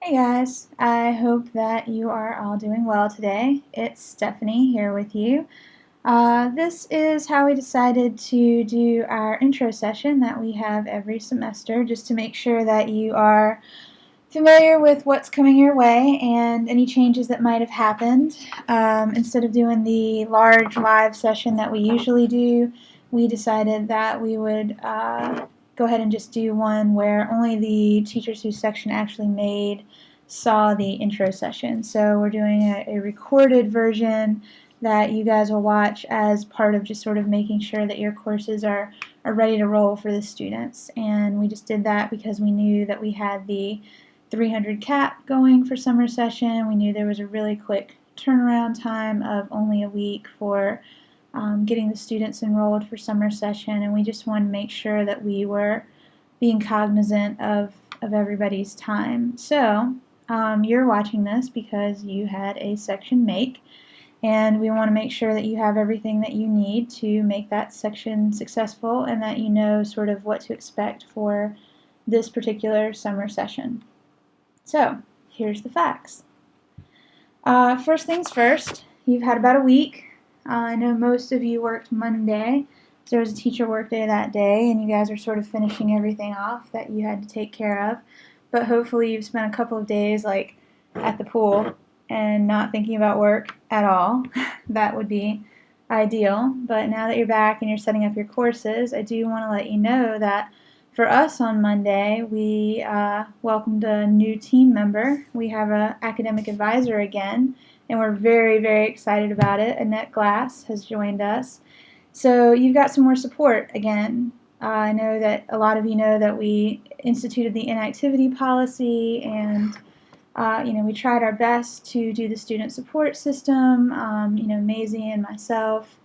Hey guys, I hope that you are all doing well today. It's Stephanie here with you. This is how we decided to do our intro session that we have every semester, just to make sure that you are familiar with what's coming your way and any changes that might have happened. Instead of doing the large live session that we usually do, we decided that we would go ahead and just do one where only the teachers whose section actually made saw the intro session. So we're doing a recorded version that you guys will watch as part of just sort of making sure that your courses are ready to roll for the students. And we just did that because we knew that we had the 300 cap going for summer session. We knew there was a really quick turnaround time of only a week for getting the students enrolled for summer session, and we just wanted to make sure that we were being cognizant of everybody's time. So you're watching this because you had a section make, and we want to make sure that you have everything that you need to make that section successful and that you know sort of what to expect for this particular summer session. So here's the facts. First things first, you've had about a week. I know most of you worked Monday. So there was a teacher work day that day, and you guys are sort of finishing everything off that you had to take care of. But hopefully you've spent a couple of days like at the pool and not thinking about work at all. That would be ideal. But now that you're back and you're setting up your courses, I do want to let you know that for us on Monday, we welcomed a new team member. We have an academic advisor again, and we're very, very excited about it. Annette Glass has joined us. So you've got some more support again. I know that a lot of you know that we instituted the inactivity policy, and we tried our best to do the student support system. Maisie and myself,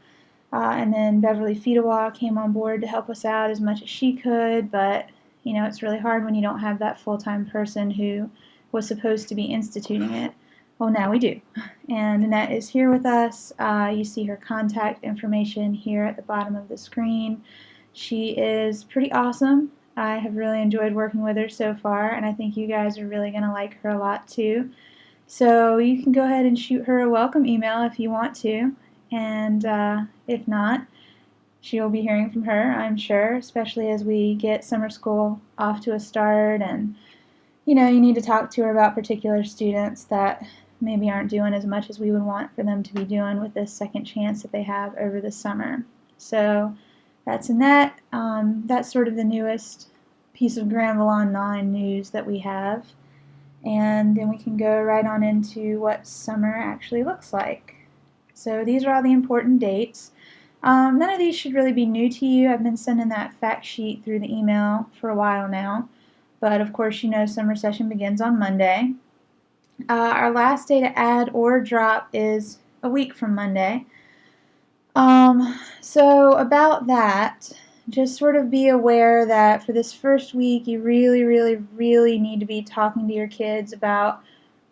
and then Beverly Fedewa came on board to help us out as much as she could. But it's really hard when you don't have that full-time person who was supposed to be instituting it. Well, now we do. And Annette is here with us. You see her contact information here at the bottom of the screen. She is pretty awesome. I have really enjoyed working with her so far, and I think you guys are really going to like her a lot too. So you can go ahead and shoot her a welcome email if you want to, and if not, she'll be hearing from her, I'm sure, especially as we get summer school off to a start, and you need to talk to her about particular students that maybe aren't doing as much as we would want for them to be doing with this second chance that they have over the summer. So that's Annette. That's sort of the newest piece of Granville 9 news that we have. And then we can go right on into what summer actually looks like. So these are all the important dates. None of these should really be new to you. I've been sending that fact sheet through the email for a while now. But of course, summer session begins on Monday. Our last day to add or drop is a week from Monday. So about that, just sort of be aware that for this first week, you really, really, really need to be talking to your kids about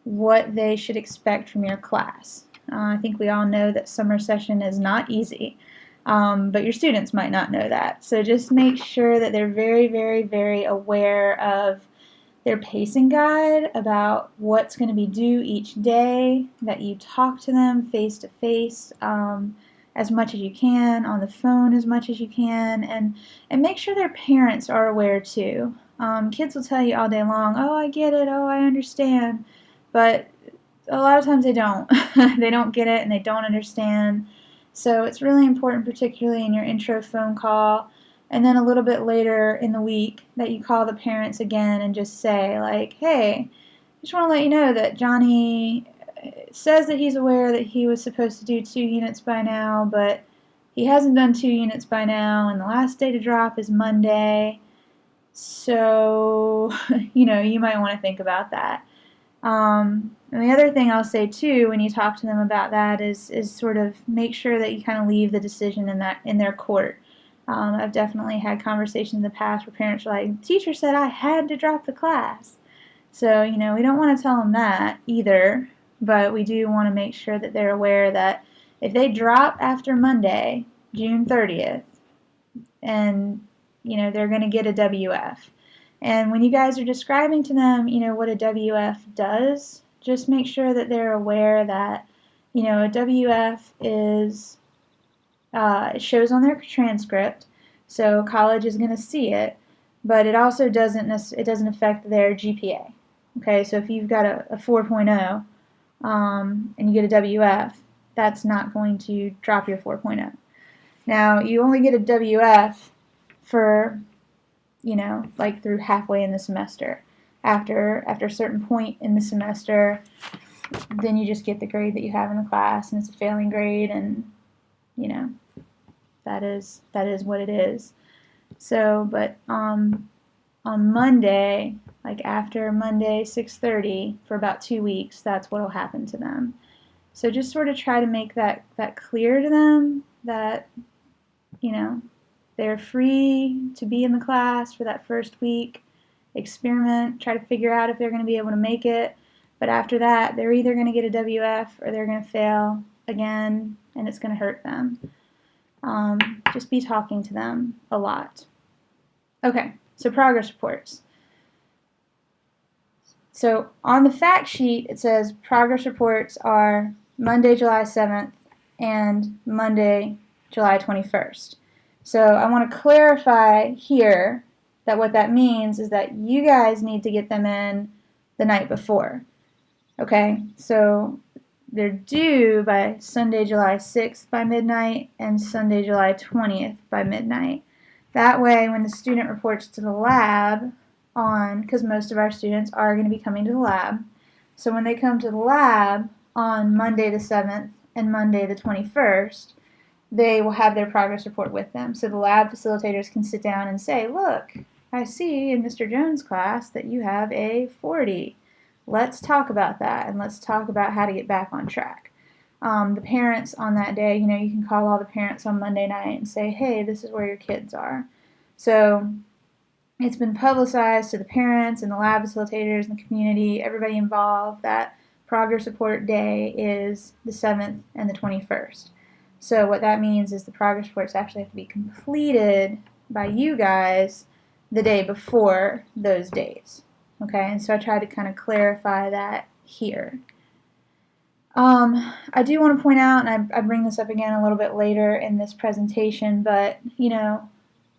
what they should expect from your class. I think we all know that summer session is not easy, but your students might not know that. So just make sure that they're very, very, very aware of their pacing guide, about what's going to be due each day, that you talk to them face to face as much as you can, on the phone as much as you can, and make sure their parents are aware too. Kids will tell you all day long, oh, I get it, oh, I understand, but a lot of times they don't. They don't get it and they don't understand. So it's really important, particularly in your intro phone call, and then a little bit later in the week, that you call the parents again and just say, like, hey, I just want to let you know that Johnny says that he's aware that he was supposed to do 2 units by now, but he hasn't done 2 units by now, and the last day to drop is Monday. So, you might want to think about that. And the other thing I'll say too when you talk to them about that is sort of make sure that you kind of leave the decision in their court. I've definitely had conversations in the past where parents are like, teacher said I had to drop the class. So, we don't want to tell them that either, but we do want to make sure that they're aware that if they drop after Monday, June 30th, and, they're going to get a WF. And when you guys are describing to them, what a WF does, just make sure that they're aware that, a WF is, it shows on their transcript, so college is going to see it, but it also doesn't affect their GPA. Okay, so if you've got a 4.0 and you get a WF, that's not going to drop your 4.0. Now, you only get a WF for, like through halfway in the semester. After a certain point in the semester, then you just get the grade that you have in the class, and it's a failing grade, and that is what it is. So, but on Monday, like after Monday 6:30 for about 2 weeks, that's what will happen to them. So just sort of try to make that clear to them that they're free to be in the class for that first week, experiment, try to figure out if they're going to be able to make it. But after that, they're either going to get a WF or they're going to fail again, and it's going to hurt them. Just be talking to them a lot. Okay, so progress reports. So on the fact sheet, it says progress reports are Monday, July 7th and Monday, July 21st. So I want to clarify here that what that means is that you guys need to get them in the night before. Okay, so they're due by Sunday, July 6th by midnight and Sunday, July 20th by midnight. That way, when the student reports to the lab because most of our students are going to be coming to the lab, so when they come to the lab on Monday the 7th and Monday the 21st, they will have their progress report with them. So the lab facilitators can sit down and say, look, I see in Mr. Jones' class that you have a 40. Let's talk about that, and let's talk about how to get back on track. The parents on that day, you can call all the parents on Monday night and say, hey, this is where your kids are. So it's been publicized to the parents and the lab facilitators and the community, everybody involved, that progress report day is the 7th and the 21st. So what that means is the progress reports actually have to be completed by you guys the day before those days. Okay, and so I tried to kind of clarify that here. I do want to point out, and I bring this up again a little bit later in this presentation, but,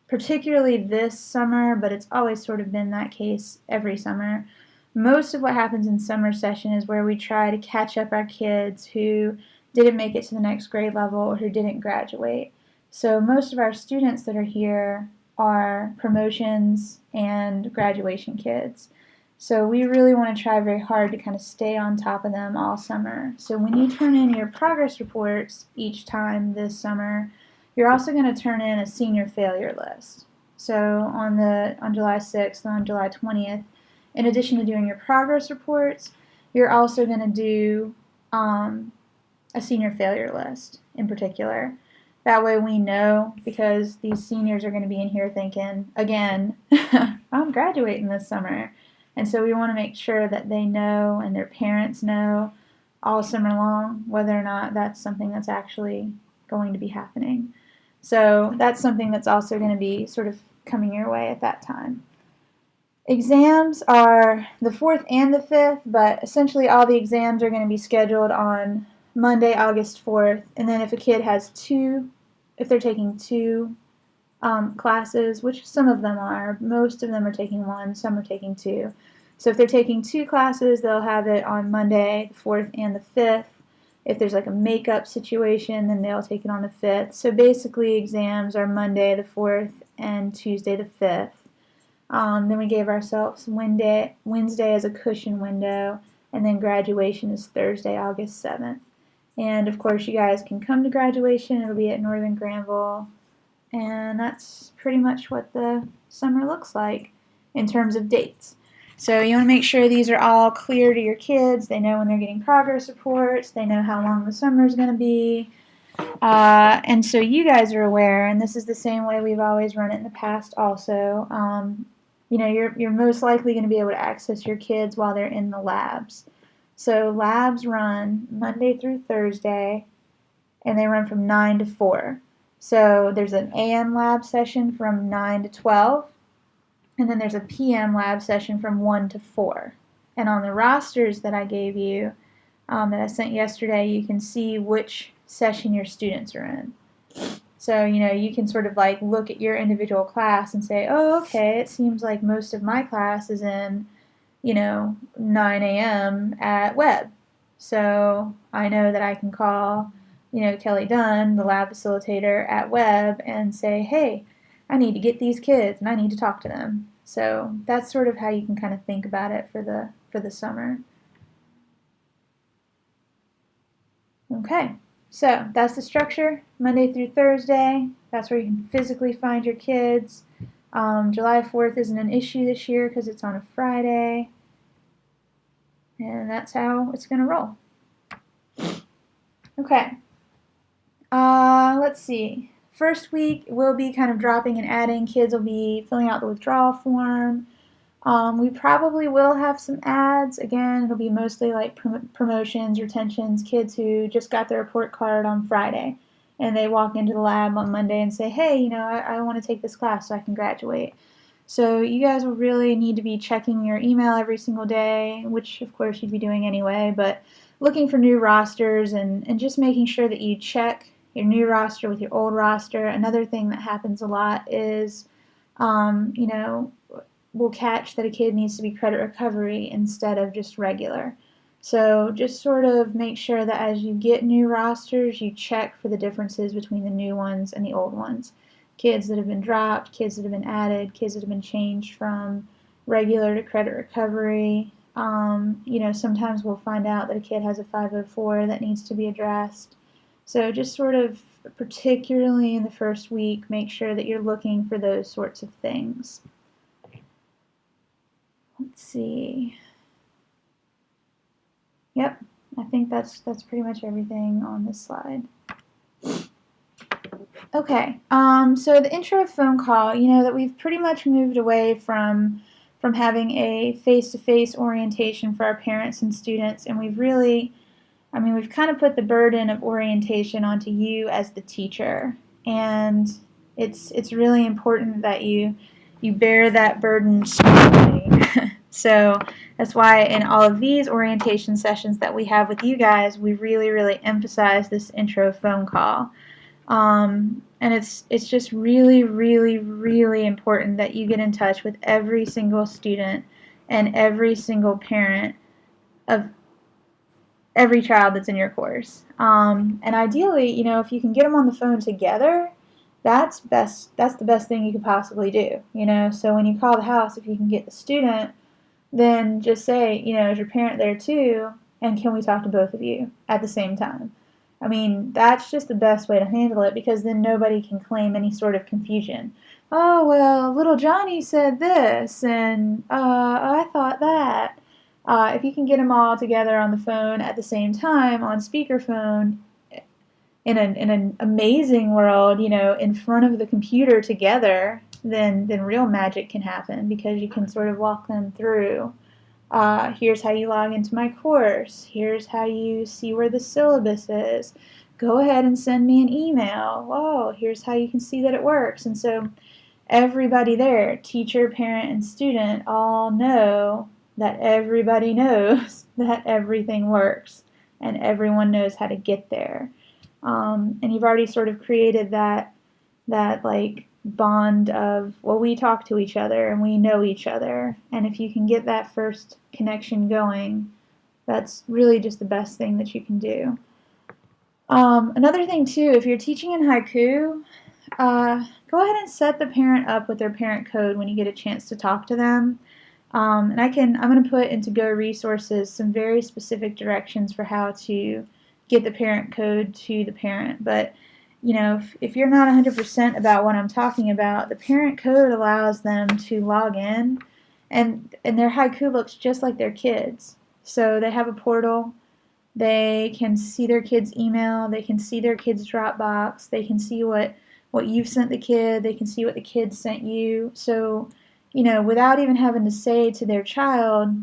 particularly this summer, but it's always sort of been that case every summer, most of what happens in summer session is where we try to catch up our kids who didn't make it to the next grade level or who didn't graduate. So most of our students that are here are promotions and graduation kids. So we really want to try very hard to kind of stay on top of them all summer. So when you turn in your progress reports each time this summer, you're also going to turn in a senior failure list. So on July 6th and on July 20th, in addition to doing your progress reports, you're also going to do a senior failure list in particular. That way we know, because these seniors are going to be in here thinking, again, I'm graduating this summer. And so we want to make sure that they know and their parents know all summer long whether or not that's something that's actually going to be happening. So that's something that's also going to be sort of coming your way at that time. Exams are the 4th and the 5th, but essentially all the exams are going to be scheduled on Monday, August 4th, and then if a kid has if they're taking two classes, which some of them are, most of them are taking one, some are taking two. So if they're taking two classes, they'll have it on Monday, the 4th and the 5th. If there's like a makeup situation, then they'll take it on the 5th. So basically exams are Monday, the 4th, and Tuesday, the 5th. Then we gave ourselves Wednesday as a cushion window, and then graduation is Thursday, August 7th. And of course you guys can come to graduation. It'll be at Northern Granville. And that's pretty much what the summer looks like in terms of dates. So you want to make sure these are all clear to your kids. They know when they're getting progress reports. They know how long the summer is going to be. And so you guys are aware, and this is the same way we've always run it in the past also. You're most likely going to be able to access your kids while they're in the labs. So labs run Monday through Thursday, and they run from 9 to 4. So there's an AM lab session from 9 to 12, and then there's a PM lab session from 1 to 4. And on the rosters that I gave you, that I sent yesterday, you can see which session your students are in. So, you can sort of like look at your individual class and say, oh, okay, it seems like most of my class is in, 9 a.m. at Webb. So I know that I can call, Kelly Dunn, the lab facilitator at Webb, and say, hey, I need to get these kids and I need to talk to them. So that's sort of how you can kind of think about it for the summer. Okay, so that's the structure, Monday through Thursday. That's where you can physically find your kids. July 4th isn't an issue this year because it's on a Friday. And that's how it's going to roll. Okay, let's see. First week, we'll be kind of dropping and adding. Kids will be filling out the withdrawal form. We probably will have some ads. Again, it'll be mostly like promotions, retentions, kids who just got their report card on Friday and they walk into the lab on Monday and say, hey, I want to take this class so I can graduate. So you guys will really need to be checking your email every single day, which of course you'd be doing anyway, but looking for new rosters and just making sure that you check your new roster with your old roster. Another thing that happens a lot is, we'll catch that a kid needs to be credit recovery instead of just regular. So just sort of make sure that as you get new rosters, you check for the differences between the new ones and the old ones. Kids that have been dropped, kids that have been added, kids that have been changed from regular to credit recovery. Sometimes we'll find out that a kid has a 504 that needs to be addressed. So just sort of, particularly in the first week, make sure that you're looking for those sorts of things. Let's see. Yep, I think that's pretty much everything on this slide. Okay, so the intro phone call, that we've pretty much moved away from having a face-to-face orientation for our parents and students, and we've kind of put the burden of orientation onto you as the teacher, and it's really important that you bear that burden strongly. So that's why in all of these orientation sessions that we have with you guys, we really, really emphasize this intro phone call. And it's just really, really, really important that you get in touch with every single student and every single parent of every child that's in your course. And ideally, if you can get them on the phone together, that's the best thing you could possibly do. So when you call the house, if you can get the student, then just say, is your parent there too? And can we talk to both of you at the same time? That's just the best way to handle it, because then nobody can claim any sort of confusion. Oh, well, little Johnny said this, and I thought that. If you can get them all together on the phone at the same time on speakerphone, in an amazing world, in front of the computer together, then real magic can happen, because you can sort of walk them through. Here's how you log into my course. Here's how you see where the syllabus is. Go ahead and send me an email. Oh, here's how you can see that it works. And so everybody there, teacher, parent, and student, all know that everybody knows that everything works and everyone knows how to get there. And you've already sort of created that like bond of, well, we talk to each other and we know each other. And if you can get that first connection going, that's really just the best thing that you can do. Another thing too, if you're teaching in haiku, go ahead and set the parent up with their parent code when you get a chance to talk to them. And I'm going to put into Go Resources some very specific directions for how to get the parent code to the parent. But if you're not 100% about what I'm talking about, the parent code allows them to log in, and their haiku looks just like their kids. So they have a portal. They can see their kid's email. They can see their kid's Dropbox. They can see what you've sent the kid. They can see what the kid sent you. So, without even having to say to their child,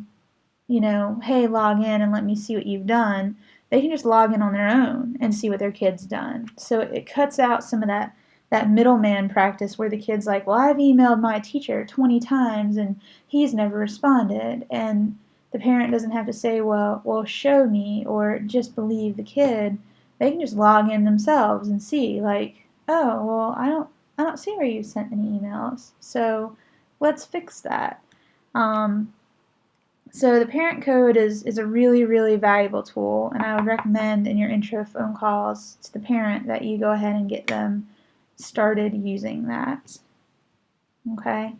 hey, log in and let me see what you've done, they can just log in on their own and see what their kid's done. So it cuts out some of that that middleman practice where the kid's like, well, I've emailed my teacher 20 times and he's never responded. And the parent doesn't have to say, well, show me, or just believe the kid. They can just log in themselves and see, like, oh, well, I don't see where you sent any emails. So let's fix that. So the parent code is a really, really valuable tool, and I would recommend in your intro phone calls to the parent that you go ahead and get them started using that. Okay.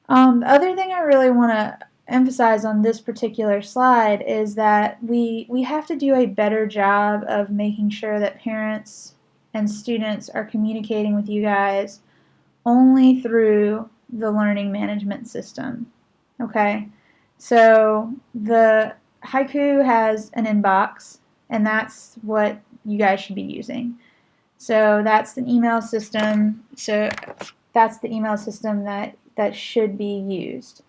The other thing I really want to emphasize on this particular slide is that we have to do a better job of making sure that parents and students are communicating with you guys only through the learning management system. Okay, so the Haiku has an inbox, and that's what you guys should be using. So that's an email system. So that's the email system that should be used.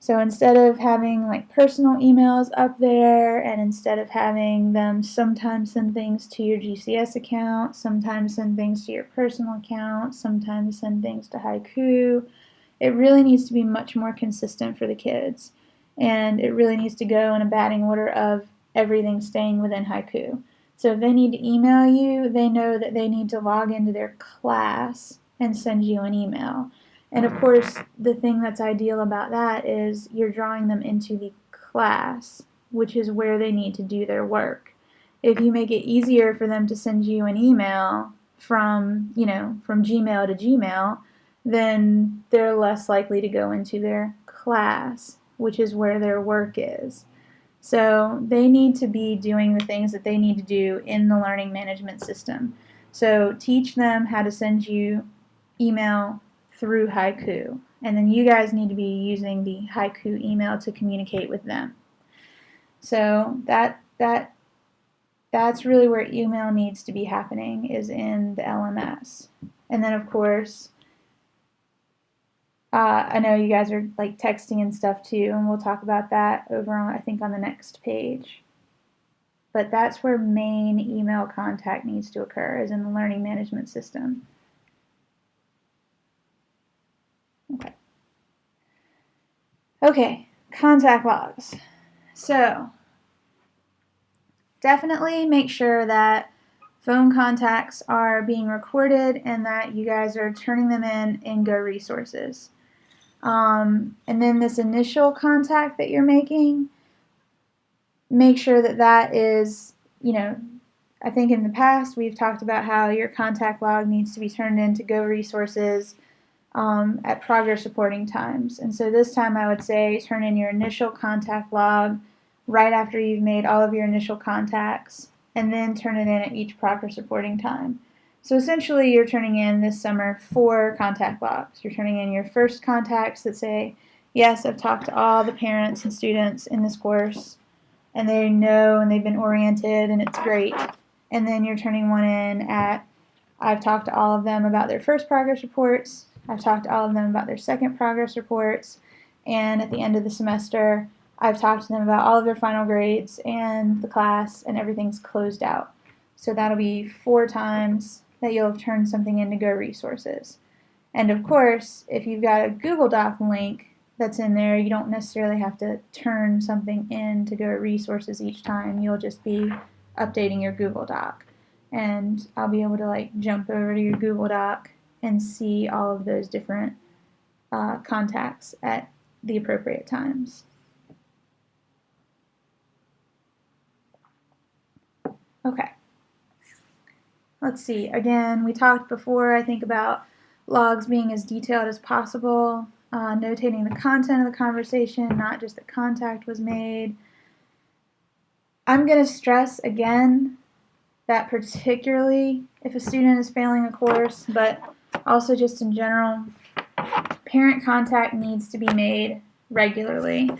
So instead of having like personal emails up there, and instead of having them sometimes send things to your GCS account, sometimes send things to your personal account, sometimes send things to Haiku, it really needs to be much more consistent for the kids. And it really needs to go in a batting order of everything staying within Haiku. So if they need to email you, they know that they need to log into their class and send you an email. And of course, the thing that's ideal about that is you're drawing them into the class, which is where they need to do their work. If you make it easier for them to send you an email from Gmail to Gmail, then they're less likely to go into their class, which is where their work is. So they need to be doing the things that they need to do in the learning management system. So teach them how to send you email through Haiku, and then you guys need to be using the Haiku email to communicate with them. So that's really where email needs to be happening, is in the LMS. And then of course, I know you guys are like texting and stuff too, and we'll talk about that over on, I think, on the next page. But that's where main email contact needs to occur, is in the learning management system. Okay, contact logs. So definitely make sure that phone contacts are being recorded and that you guys are turning them in Go Resources. And then this initial contact that you're making, make sure that that is, I think in the past we've talked about how your contact log needs to be turned into Go Resources at progress reporting times. And so this time I would say turn in your initial contact log right after you've made all of your initial contacts, and then turn it in at each progress reporting time. So essentially you're turning in this summer 4 contact logs. You're turning in your first contacts that say, yes, I've talked to all the parents and students in this course, and they know and they've been oriented and it's great. And then you're turning one in at, I've talked to all of them about their first progress reports, I've talked to all of them about their second progress reports, and at the end of the semester, I've talked to them about all of their final grades and the class, and everything's closed out. So that'll be 4 times that you'll have turned something into Go Resources. And of course, if you've got a Google Doc link that's in there, you don't necessarily have to turn something in to Go Resources each time. You'll just be updating your Google Doc. And I'll be able to like jump over to your Google Doc and see all of those different contacts at the appropriate times. Okay. Let's see. Again, we talked before, I think, about logs being as detailed as possible, notating the content of the conversation, not just that contact was made. I'm going to stress again that particularly if a student is failing a course, but also just in general, parent contact needs to be made regularly.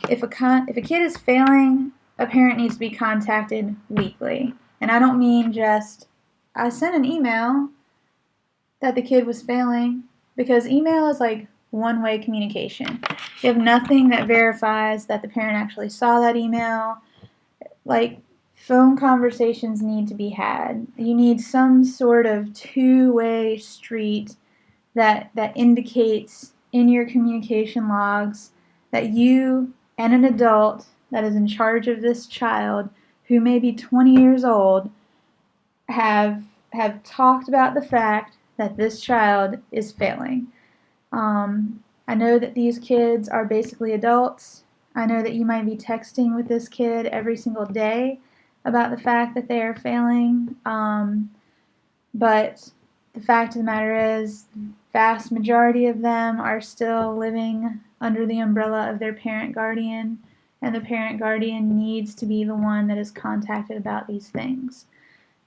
If a kid is failing, a parent needs to be contacted weekly. And I don't mean just, I sent an email that the kid was failing, because email is like one-way communication. You have nothing that verifies that the parent actually saw that email. Like, phone conversations need to be had. You need some sort of two-way street that indicates in your communication logs that you and an adult that is in charge of this child, who may be 20 years old, have talked about the fact that this child is failing. I know that these kids are basically adults. I know that you might be texting with this kid every single day about the fact that they are failing, but the fact of the matter is, the vast majority of them are still living under the umbrella of their parent guardian, and the parent guardian needs to be the one that is contacted about these things.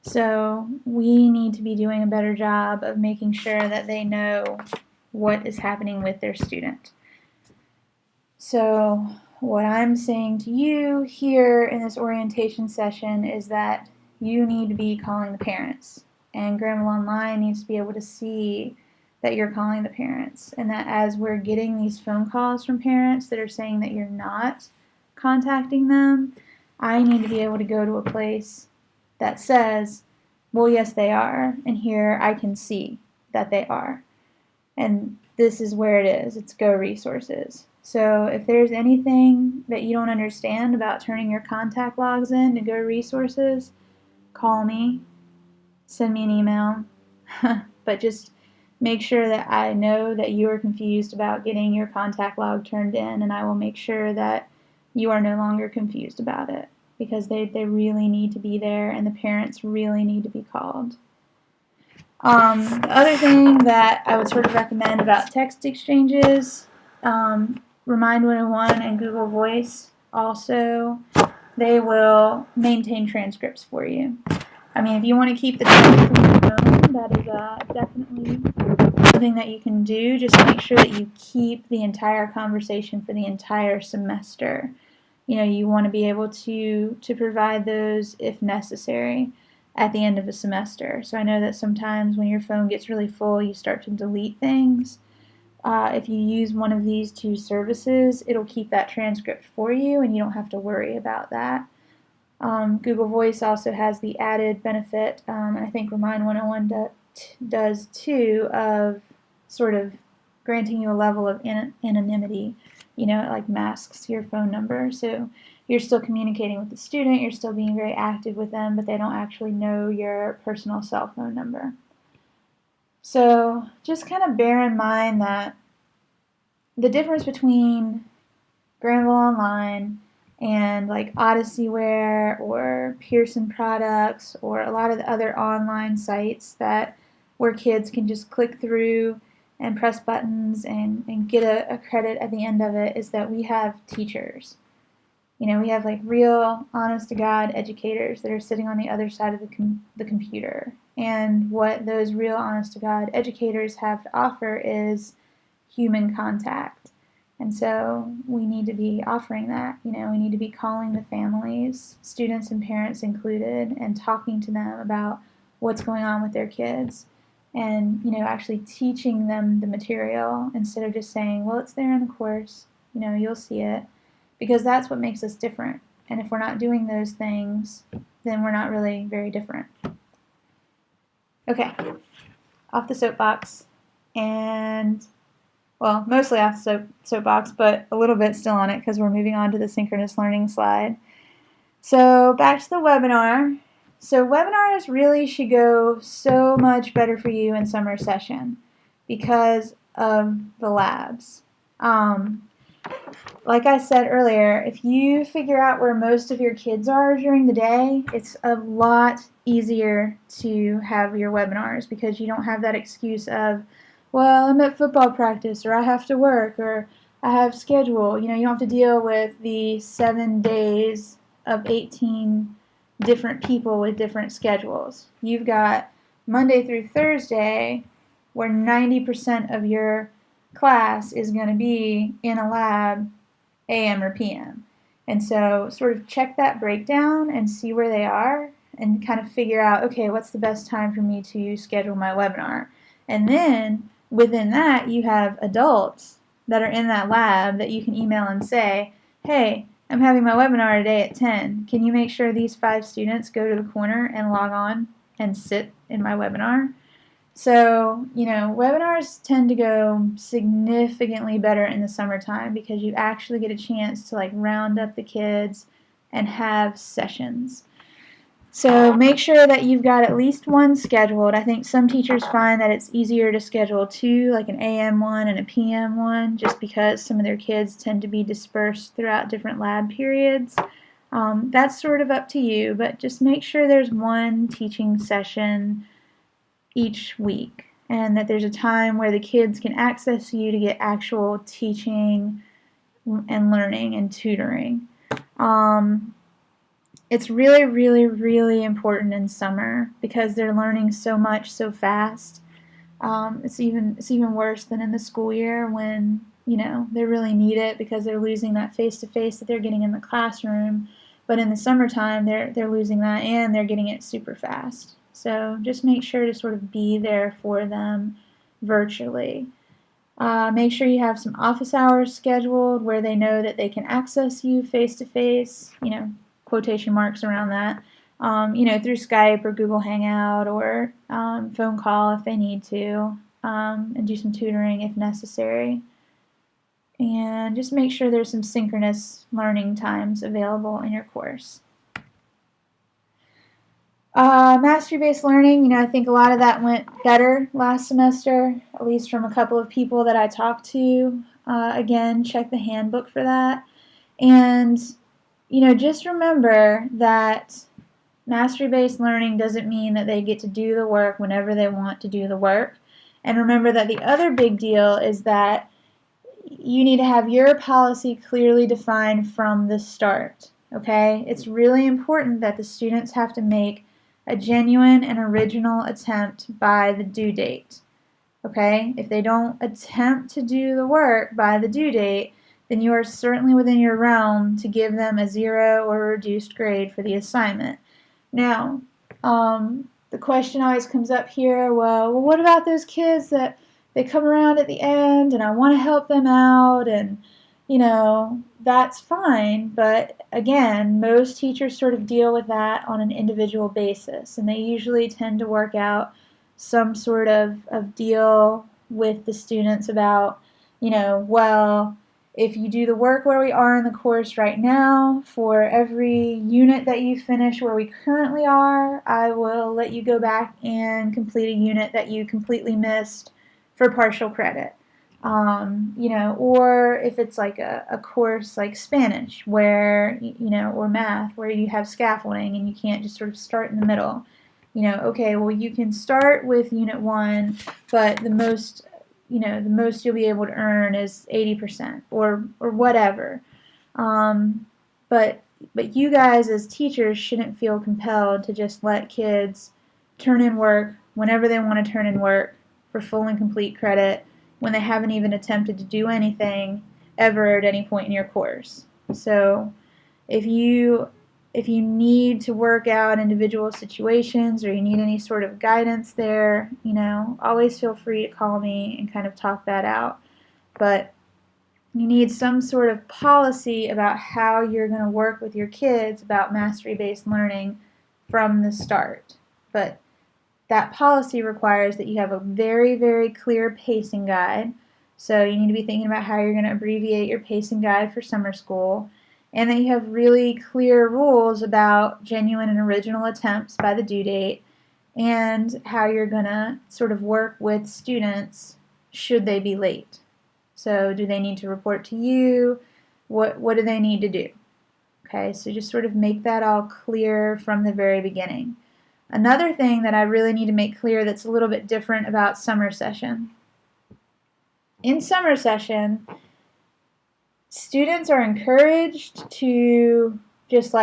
So we need to be doing a better job of making sure that they know what is happening with their student. So what I'm saying to you here in this orientation session is that you need to be calling the parents, and Granville Online needs to be able to see that you're calling the parents, and that as we're getting these phone calls from parents that are saying that you're not contacting them, I need to be able to go to a place that says, well, yes, they are, and here I can see that they are. And this is where it is. It's Go Resources. So if there's anything that you don't understand about turning your contact logs in to Go Resources, call me, send me an email, but just make sure that I know that you are confused about getting your contact log turned in, and I will make sure that you are no longer confused about it, because they really need to be there, and the parents really need to be called. The other thing that I would sort of recommend about text exchanges, Remind 101 and Google Voice also, they will maintain transcripts for you. I mean, if you want to keep the transcripts on your phone, that is definitely something that you can do. Just make sure that you keep the entire conversation for the entire semester. You know, you want to be able to provide those if necessary at the end of a semester. So I know that sometimes when your phone gets really full, you start to delete things. If you use one of these two services, it'll keep that transcript for you, and you don't have to worry about that. Google Voice also has the added benefit, and I think Remind 101 does too, of sort of granting you a level of anonymity. You know, it like masks your phone number, so you're still communicating with the student, you're still being very active with them, but they don't actually know your personal cell phone number. So just kind of bear in mind that the difference between Granville Online and like Odysseyware or Pearson Products or a lot of the other online sites where kids can just click through and press buttons and get a credit at the end of it, is that we have teachers. You know, we have like real, honest-to-God educators that are sitting on the other side of the computer. And what those real, honest-to-God educators have to offer is human contact. And so we need to be offering that. You know, we need to be calling the families, students and parents included, and talking to them about what's going on with their kids. And, you know, actually teaching them the material instead of just saying, well, it's there in the course. You know, you'll see it. Because that's what makes us different. And if we're not doing those things, then we're not really very different. Okay, off the soapbox. And, well, mostly off the soapbox, but a little bit still on it because we're moving on to the synchronous learning slide. So back to the webinar. So webinars really should go so much better for you in summer session because of the labs. Like I said earlier, if you figure out where most of your kids are during the day, it's a lot easier to have your webinars because you don't have that excuse of, well, I'm at football practice, or I have to work, or I have schedule. You know, you don't have to deal with the 7 days of 18 different people with different schedules. You've got Monday through Thursday where 90% of your class is going to be in a lab AM or PM. And so sort of check that breakdown and see where they are and kind of figure out, okay, what's the best time for me to schedule my webinar? And then within that, you have adults that are in that lab that you can email and say, hey, I'm having my webinar today at 10. Can you make sure these 5 students go to the corner and log on and sit in my webinar? So, webinars tend to go significantly better in the summertime because you actually get a chance to round up the kids and have sessions. So make sure that you've got at least one scheduled. I think some teachers find that it's easier to schedule 2, like an AM one and a PM one, just because some of their kids tend to be dispersed throughout different lab periods. That's sort of up to you, but just make sure there's one teaching session each week and that there's a time where the kids can access you to get actual teaching and learning and tutoring. It's really, really, really important in summer because they're learning so much so fast. It's even worse than in the school year when they really need it because they're losing that face-to-face that they're getting in the classroom. But in the summertime, they're losing that and they're getting it super fast. So just make sure to sort of be there for them virtually. Make sure you have some office hours scheduled where they know that they can access you face-to-face, quotation marks around that, through Skype or Google Hangout or phone call if they need to, and do some tutoring if necessary. And just make sure there's some synchronous learning times available in your course. Mastery-based learning, I think a lot of that went better last semester, at least from a couple of people that I talked to. Again, check the handbook for that. And just remember that mastery-based learning doesn't mean that they get to do the work whenever they want to do the work. And remember that the other big deal is that you need to have your policy clearly defined from the start, okay? It's really important that the students have to make a genuine and original attempt by the due date, okay? If they don't attempt to do the work by the due date, then you are certainly within your realm to give them a 0 or a reduced grade for the assignment. Now, the question always comes up here, well, what about those kids that they come around at the end and I want to help them out and, that's fine. But again, most teachers sort of deal with that on an individual basis and they usually tend to work out some sort of deal with the students about, well, if you do the work where we are in the course right now, for every unit that you finish where we currently are, I will let you go back and complete a unit that you completely missed for partial credit. Or if it's like a course like Spanish where, or math where you have scaffolding and you can't just sort of start in the middle. Okay, well you can start with unit 1, but the most you'll be able to earn is 80% or whatever. But you guys as teachers shouldn't feel compelled to just let kids turn in work whenever they want to turn in work for full and complete credit when they haven't even attempted to do anything ever at any point in your course. So if you need to work out individual situations or you need any sort of guidance there, always feel free to call me and kind of talk that out. But you need some sort of policy about how you're going to work with your kids about mastery-based learning from the start. But that policy requires that you have a very, very clear pacing guide. So you need to be thinking about how you're going to abbreviate your pacing guide for summer school. And that you have really clear rules about genuine and original attempts by the due date and how you're going to sort of work with students should they be late. So do they need to report to you? What do they need to do? Okay, so just sort of make that all clear from the very beginning. Another thing that I really need to make clear that's a little bit different about summer session. In summer session, students are encouraged to just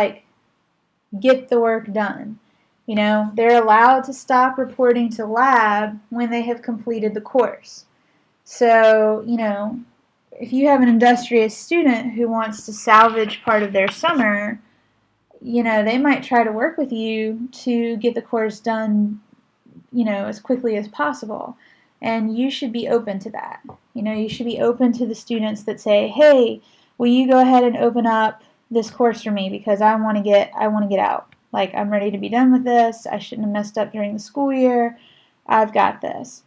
get the work done. They're allowed to stop reporting to lab when they have completed the course. So, if you have an industrious student who wants to salvage part of their summer, they might try to work with you to get the course done, as quickly as possible. And you should be open to that. You should be open to the students that say, hey, will you go ahead and open up, this course for me because I want to get out. Like, I'm ready to be done with this. I shouldn't have messed up during the school year. I've got this.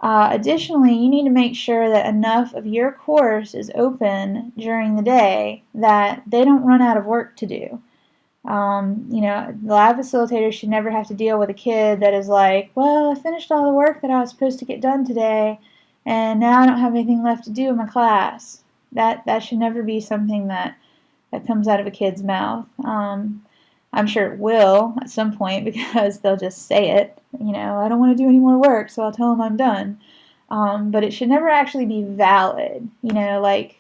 Additionally, you need to make sure that enough of your course is open during the day that they don't run out of work to do. The lab facilitator should never have to deal with a kid that is like, well, I finished all the work that I was supposed to get done today, and now I don't have anything left to do in my class. That should never be something that comes out of a kid's mouth. I'm sure it will at some point because they'll just say it. I don't want to do any more work, so I'll tell them I'm done. But it should never actually be valid. The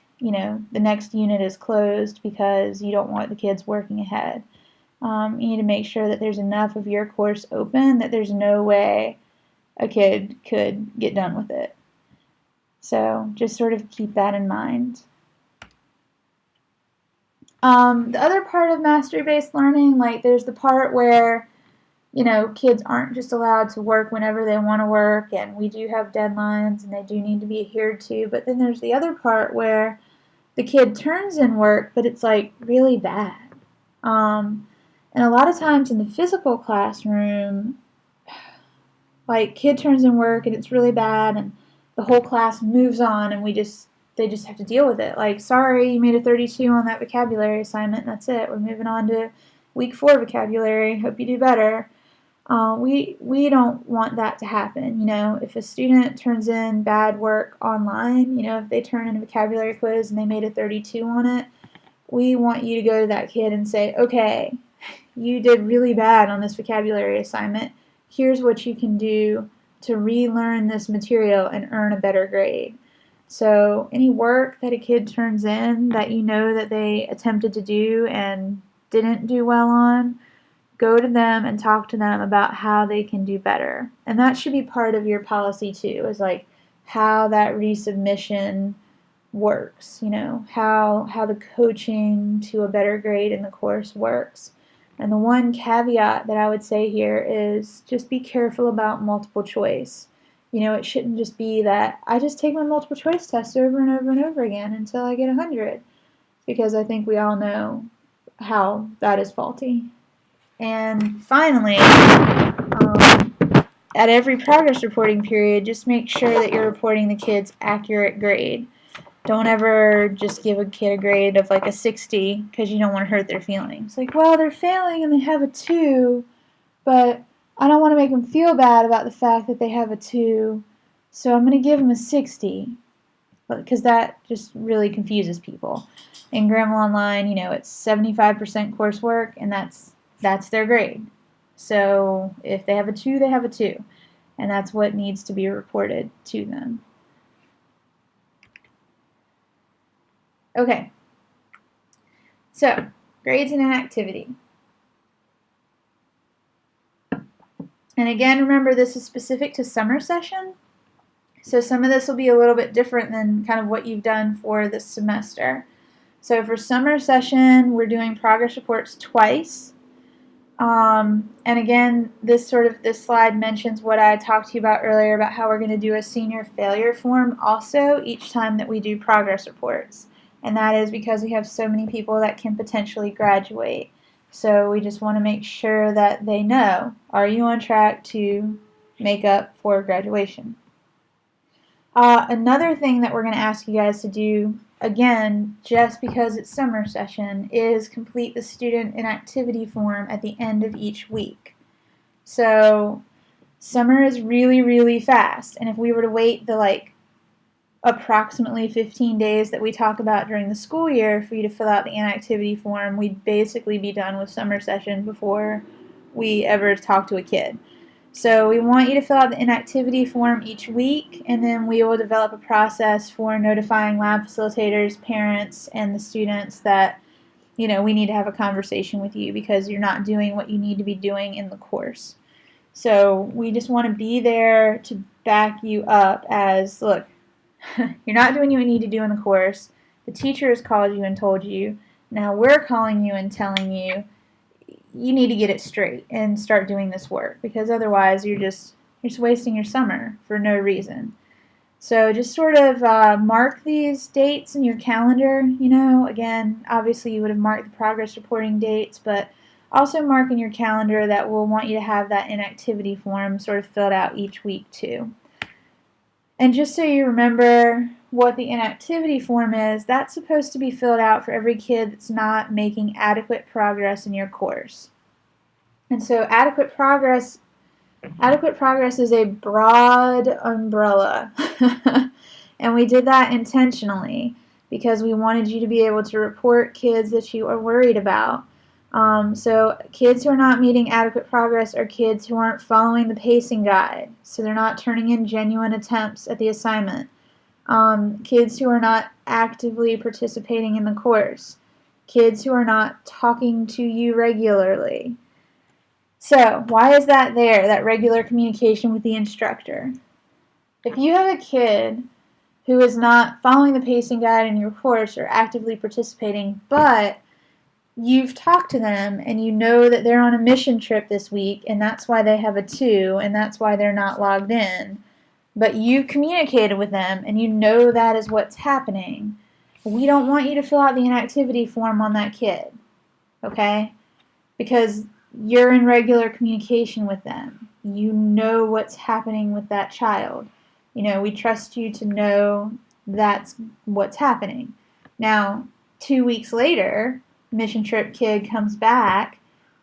next unit is closed because you don't want the kids working ahead. You need to make sure that there's enough of your course open that there's no way a kid could get done with it. So just sort of keep that in mind. The other part of mastery-based learning, there's the part where, kids aren't just allowed to work whenever they want to work, and we do have deadlines and they do need to be adhered to. But then there's the other part where the kid turns in work, but it's really bad. And a lot of times in the physical classroom, kid turns in work and it's really bad, and the whole class moves on, and they just have to deal with it. Sorry, you made a 32 on that vocabulary assignment, and that's it. We're moving on to week 4 vocabulary. Hope you do better. We don't want that to happen. If a student turns in bad work online, if they turn in a vocabulary quiz and they made a 32 on it, we want you to go to that kid and say, okay, you did really bad on this vocabulary assignment. Here's what you can do to relearn this material and earn a better grade. So any work that a kid turns in that that they attempted to do and didn't do well on, go to them and talk to them about how they can do better. And that should be part of your policy too, is how that resubmission works, how the coaching to a better grade in the course works. And the one caveat that I would say here is just be careful about multiple choice. It shouldn't just be that I just take my multiple choice test over and over and over again until I get 100, because I think we all know how that is faulty. And finally, at every progress reporting period, just make sure that you're reporting the kid's accurate grade. Don't ever just give a kid a grade of a 60 because you don't want to hurt their feelings. Well, they're failing and they have a 2, but I don't want to make them feel bad about the fact that they have a 2, so I'm going to give them a 60, because that just really confuses people. In Grammar Online, it's 75% coursework, and that's their grade. So if they have a 2, they have a 2, and that's what needs to be reported to them. Okay, so grades and inactivity. And again, remember, this is specific to summer session, so some of this will be a little bit different than kind of what you've done for this semester. So for summer session, we're doing progress reports twice. And again, this slide mentions what I talked to you about earlier about how we're going to do a senior failure form also each time that we do progress reports. And that is because we have so many people that can potentially graduate. So we just want to make sure that they know, are you on track to make up for graduation? Another thing that we're going to ask you guys to do, again, just because it's summer session, is complete the student inactivity form at the end of each week. So summer is really, really fast, and if we were to wait the approximately 15 days that we talk about during the school year for you to fill out the inactivity form, we'd basically be done with summer session before we ever talk to a kid. So we want you to fill out the inactivity form each week, and then we will develop a process for notifying lab facilitators, parents, and the students that we need to have a conversation with you because you're not doing what you need to be doing in the course. So we just want to be there to back you up as, look, you're not doing what you need to do in the course. The teacher has called you and told you. Now we're calling you and telling you you need to get it straight and start doing this work, because otherwise you're just wasting your summer for no reason. So just sort of mark these dates in your calendar. Again, obviously you would have marked the progress reporting dates, but also mark in your calendar that we'll want you to have that inactivity form sort of filled out each week too. And just so you remember what the inactivity form is, that's supposed to be filled out for every kid that's not making adequate progress in your course. And so adequate progress is a broad umbrella. And we did that intentionally because we wanted you to be able to report kids that you are worried about. So kids who are not meeting adequate progress are kids who aren't following the pacing guide, so they're not turning in genuine attempts at the assignment. Kids who are not actively participating in the course. Kids who are not talking to you regularly. So why is that there, that regular communication with the instructor? If you have a kid who is not following the pacing guide in your course or actively participating, but you've talked to them and you know that they're on a mission trip this week and that's why they have a 2 and that's why they're not logged in, but you communicated with them and you know that is what's happening, we don't want you to fill out the inactivity form on that kid, okay? Because you're in regular communication with them. You know what's happening with that child. We trust you to know that's what's happening. Now, 2 weeks later, mission trip kid comes back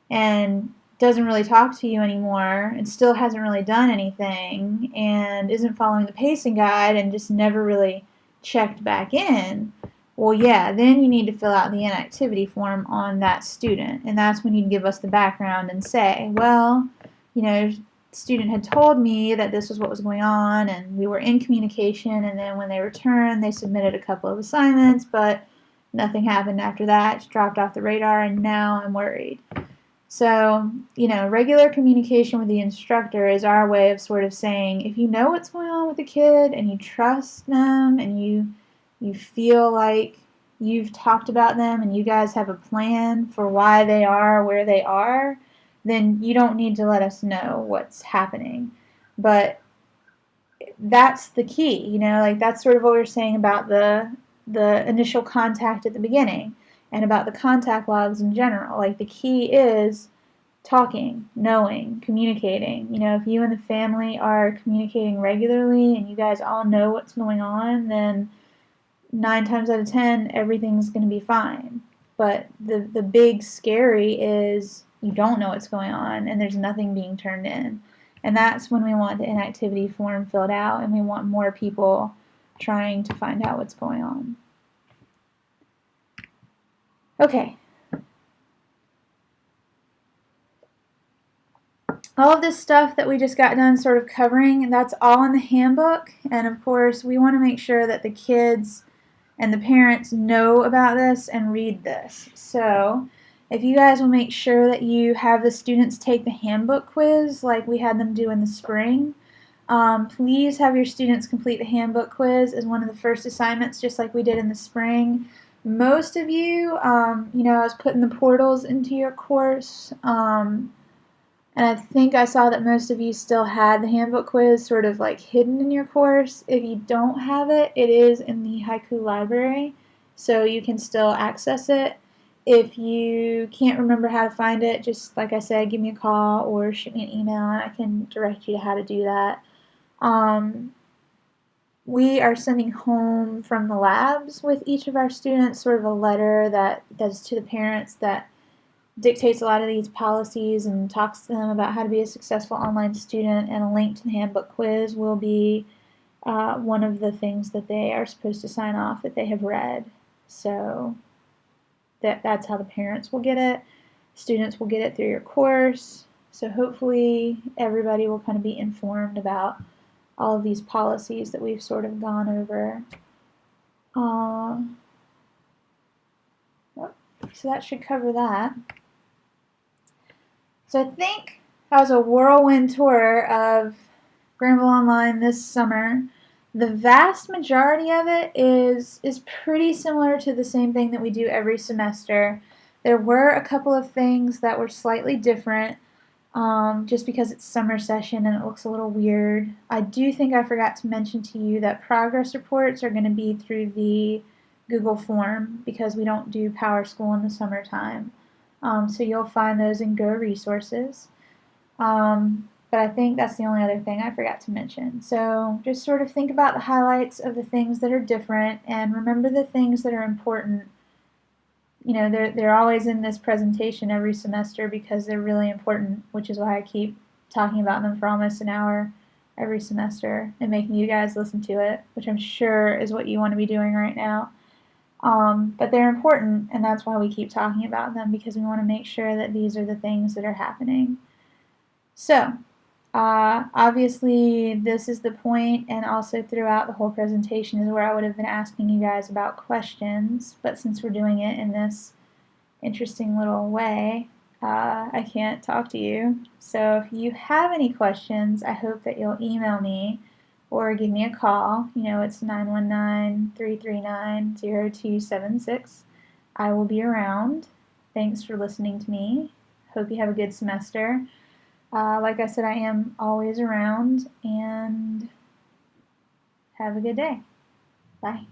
and doesn't really talk to you anymore and still hasn't really done anything and isn't following the pacing guide and just never really checked back in. Well, yeah, then you need to fill out the inactivity form on that student, and that's when you'd give us the background and say, well, the student had told me that this was what was going on, and we were in communication, and then when they returned, they submitted a couple of assignments, but nothing happened after that. It dropped off the radar, and now I'm worried. So, regular communication with the instructor is our way of sort of saying, if you know what's going on with the kid, and you trust them, and you feel like you've talked about them and you guys have a plan for why they are where they are, then you don't need to let us know what's happening. But that's the key, that's sort of what we were saying about the initial contact at the beginning and about the contact logs in general. Like, the key is talking, knowing, communicating. If you and the family are communicating regularly and you guys all know what's going on, then 9 times out of 10, everything's going to be fine. But the big scary is you don't know what's going on and there's nothing being turned in. And that's when we want the inactivity form filled out and we want more people trying to find out what's going on. Okay. All of this stuff that we just got done sort of covering, that's all in the handbook. And of course, we want to make sure that the kids and the parents know about this and read this. So if you guys will make sure that you have the students take the handbook quiz like we had them do in the spring, please have your students complete the handbook quiz as one of the first assignments, just like we did in the spring. Most of you, I was putting the portals into your course, and I think I saw that most of you still had the handbook quiz sort of like hidden in your course. If you don't have it, it is in the Haiku library, so you can still access it. If you can't remember how to find it, just like I said, give me a call or shoot me an email and I can direct you to how to do that. We are sending home from the labs with each of our students sort of a letter that's to the parents that dictates a lot of these policies and talks to them about how to be a successful online student, and a link to the handbook quiz will be one of the things that they are supposed to sign off that they have read. So that's how the parents will get it. Students will get it through your course. So hopefully everybody will kind of be informed about all of these policies that we've sort of gone over. So that should cover that. So I think that was a whirlwind tour of Granville Online this summer. The vast majority of it is pretty similar to the same thing that we do every semester. There were a couple of things that were slightly different. just because it's summer session and it looks a little weird. I do think I forgot to mention to you that progress reports are going to be through the Google form because we don't do Power School in the summertime. So you'll find those in Go Resources. But I think that's the only other thing I forgot to mention. So just sort of think about the highlights of the things that are different and remember the things that are important. You know, they're always in this presentation every semester because they're really important, which is why I keep talking about them for almost an hour every semester and making you guys listen to it, which I'm sure is what you want to be doing right now. But they're important, and that's why we keep talking about them, because we want to make sure that these are the things that are happening. So, obviously, this is the point, and also throughout the whole presentation is where I would have been asking you guys about questions, but since we're doing it in this interesting little way, I can't talk to you. So if you have any questions, I hope that you'll email me or give me a call. You know, it's 919-339-0276. I will be around. Thanks for listening to me. Hope you have a good semester. Like I said, I am always around, and have a good day. Bye.